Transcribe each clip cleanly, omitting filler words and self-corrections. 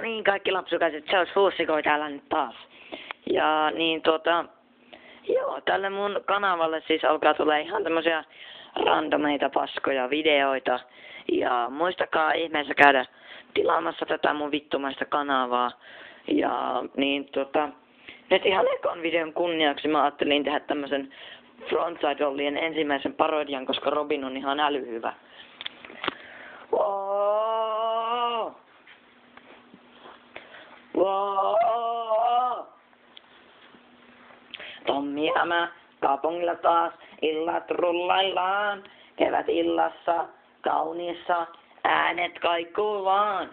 niin, kaikki lapsukaiset, se olisi Huussikoi täällä nyt taas. Ja niin joo, tälle mun kanavalle siis alkaa tulla ihan tämmösiä randomeita paskoja videoita. Ja muistakaa ihmeessä käydä tilaamassa tätä mun vittumaista kanavaa. Ja niin nyt ihan ekan videon kunniaksi mä ajattelin tehdä tämmösen Frontside-rollien ensimmäisen parodian, koska Robin on ihan älyhyvä. Wow. Wow. Tommi ja mä kaupungilla taas illat rullaillaan. Kevätillassa kauniissa äänet kaikuu vaan.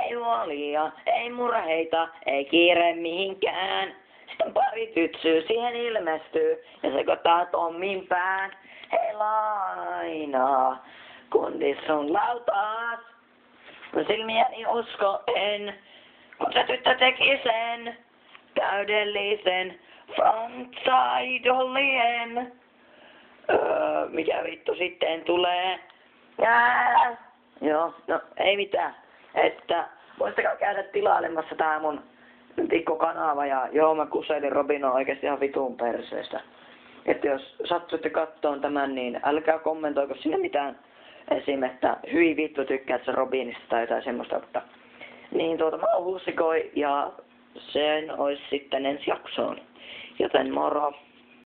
Ei huolia, ei murheita, ei kiire mihinkään. Sitten pari tytsyä siihen ilmestyy ja sekoittaa Tommin pään. Hei lainaa, kundis sun lautas. Kun silmiäni usko en, kun se tyttö teki sen täydellisen frontside-rollien. Mikä vittu sitten tulee? Joo, no ei mitään. Että voisitteko käydä tilailemassa tää mun pikkukanava ja joo mä kuseilin Robin on oikeesti ihan vitun perseestä. Että jos sattuitte kattoon tämän niin älkää kommentoiko sinne mitään esim. Että hyi vittu tykkäät sä Robinista tai jotain semmoista, mutta niin mä oon Huussikoi ja sen ois sitten ensi jaksoon. Joten moro!